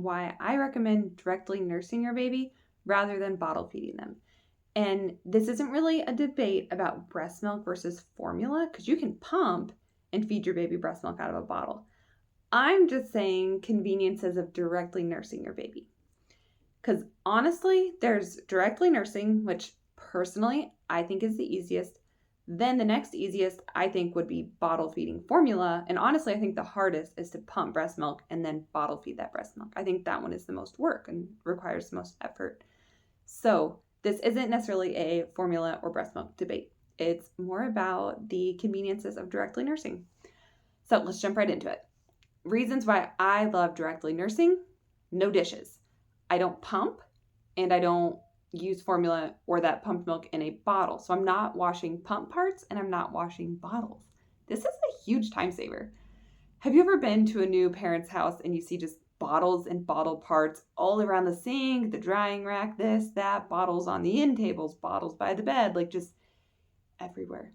why I recommend directly nursing your baby rather than bottle feeding them. And this isn't really a debate about breast milk versus formula, because you can pump and feed your baby breast milk out of a bottle. I'm just saying conveniences of directly nursing your baby. Because honestly, there's directly nursing, which personally I think is the easiest. Then the next easiest I think would be bottle feeding formula. And honestly, I think the hardest is to pump breast milk and then bottle feed that breast milk. I think that one is the most work and requires the most effort. So this isn't necessarily a formula or breast milk debate. It's more about the conveniences of directly nursing. So let's jump right into it. Reasons why I love directly nursing: no dishes. I don't pump and I don't use formula or that pumped milk in a bottle. So I'm not washing pump parts and I'm not washing bottles. This is a huge time saver. Have you ever been to a new parent's house and you see just bottles and bottle parts all around the sink, the drying rack, this, that, bottles on the end tables, bottles by the bed, like just everywhere?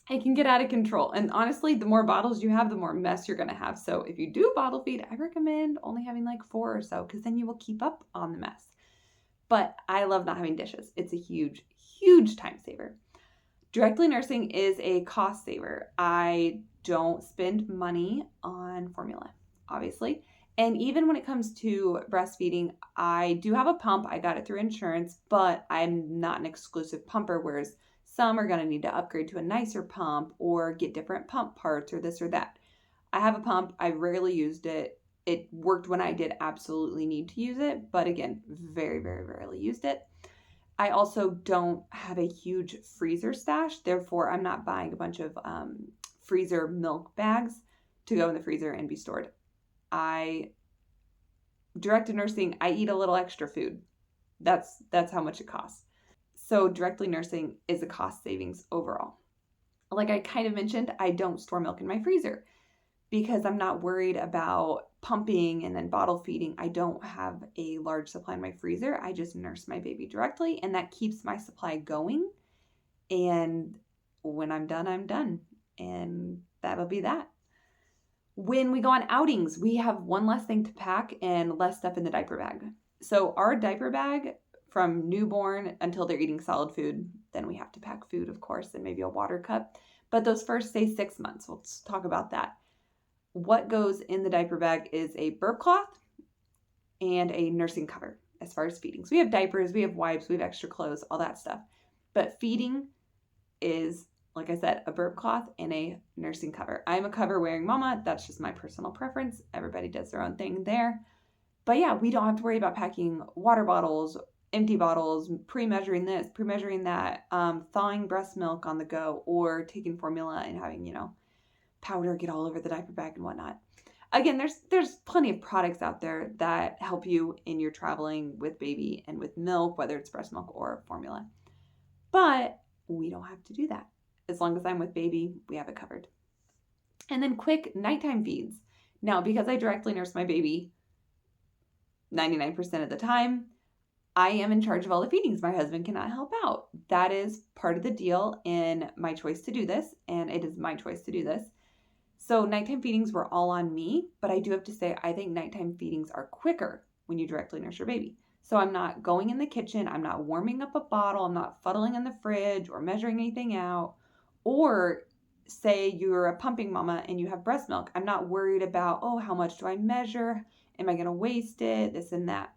It can get out of control. And honestly, the more bottles you have, the more mess you're going to have. So if you do bottle feed, I recommend only having like 4 or so, because then you will keep up on the mess. But I love not having dishes. It's a huge, huge time saver. Directly nursing is a cost saver. I don't spend money on formula, obviously. And even when it comes to breastfeeding, I do have a pump. I got it through insurance, but I'm not an exclusive pumper, whereas some are going to need to upgrade to a nicer pump or get different pump parts or this or that. I have a pump. I rarely used it. It worked when I did absolutely need to use it, but again, very, very rarely used it. I also don't have a huge freezer stash. Therefore, I'm not buying a bunch of freezer milk bags to go in the freezer and be stored. Directed nursing, I eat a little extra food. That's how much it costs. So directly nursing is a cost savings overall. Like I kind of mentioned, I don't store milk in my freezer because I'm not worried about pumping and then bottle feeding. I don't have a large supply in my freezer. I just nurse my baby directly, and that keeps my supply going. And when I'm done, I'm done. And that'll be that. When we go on outings, we have one less thing to pack and less stuff in the diaper bag. So our diaper bag, from newborn until they're eating solid food, then we have to pack food, of course, and maybe a water cup. But those first, say, 6 months, let's talk about that. What goes in the diaper bag is a burp cloth and a nursing cover as far as feeding. So we have diapers, we have wipes, we have extra clothes, all that stuff. But feeding is, like I said, a burp cloth and a nursing cover. I'm a cover wearing mama. That's just my personal preference. Everybody does their own thing there. But yeah, we don't have to worry about packing water bottles, empty bottles, pre-measuring this, pre-measuring that, thawing breast milk on the go, or taking formula and having, powder get all over the diaper bag and whatnot. Again, there's plenty of products out there that help you in your traveling with baby and with milk, whether it's breast milk or formula. But we don't have to do that. As long as I'm with baby, we have it covered. And then quick nighttime feeds. Now, because I directly nurse my baby 99% of the time, I am in charge of all the feedings. My husband cannot help out. That is part of the deal in my choice to do this, and it is my choice to do this. So nighttime feedings were all on me, but I do have to say I think nighttime feedings are quicker when you directly nurse your baby. So I'm not going in the kitchen, I'm not warming up a bottle, I'm not fuddling in the fridge or measuring anything out. Or say you're a pumping mama and you have breast milk, I'm not worried about, how much do I measure? Am I going to waste it? This and that.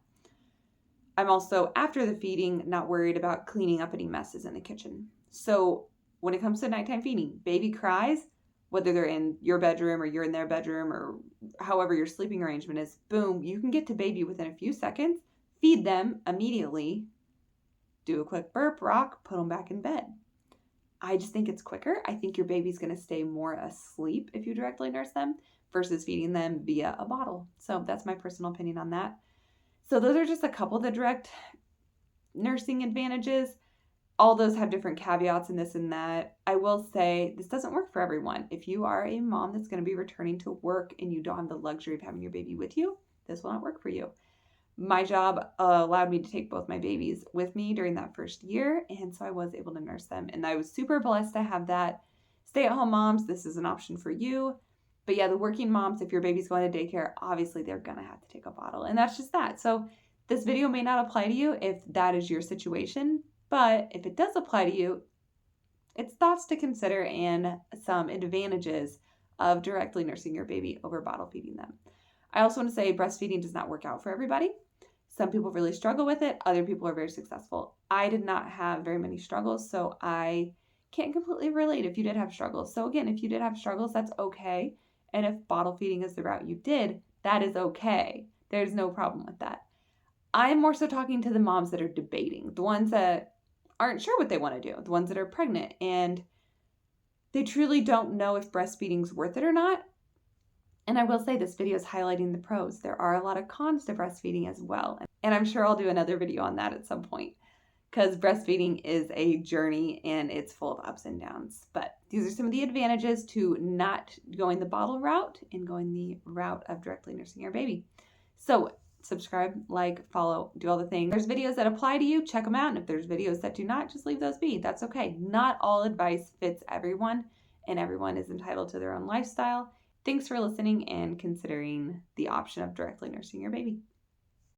I'm also, after the feeding, not worried about cleaning up any messes in the kitchen. So when it comes to nighttime feeding, baby cries, whether they're in your bedroom or you're in their bedroom or however your sleeping arrangement is, boom, you can get to baby within a few seconds, feed them immediately, do a quick burp, rock, put them back in bed. I just think it's quicker. I think your baby's going to stay more asleep if you directly nurse them versus feeding them via a bottle. So that's my personal opinion on that. So those are just a couple of the direct nursing advantages. All those have different caveats and this and that. I will say this doesn't work for everyone. If you are a mom that's going to be returning to work and you don't have the luxury of having your baby with you, this will not work for you. My job allowed me to take both my babies with me during that first year, and so I was able to nurse them. And I was super blessed to have that. Stay-at-home moms, this is an option for you. But yeah, the working moms, if your baby's going to daycare, obviously they're going to have to take a bottle. And that's just that. So this video may not apply to you if that is your situation, but if it does apply to you, it's thoughts to consider and some advantages of directly nursing your baby over bottle feeding them. I also want to say breastfeeding does not work out for everybody. Some people really struggle with it. Other people are very successful. I did not have very many struggles, so I can't completely relate if you did have struggles. So again, if you did have struggles, that's okay. And if bottle feeding is the route you did, that is okay. There's no problem with that. I'm more so talking to the moms that are debating, the ones that aren't sure what they want to do, the ones that are pregnant and they truly don't know if breastfeeding's worth it or not. And I will say this video is highlighting the pros. There are a lot of cons to breastfeeding as well. And I'm sure I'll do another video on that at some point because breastfeeding is a journey and it's full of ups and downs. But these are some of the advantages to not going the bottle route and going the route of directly nursing your baby. So subscribe, like, follow, do all the things. There's videos that apply to you, check them out. And if there's videos that do not, just leave those be. That's okay. Not all advice fits everyone, and everyone is entitled to their own lifestyle. Thanks for listening and considering the option of directly nursing your baby.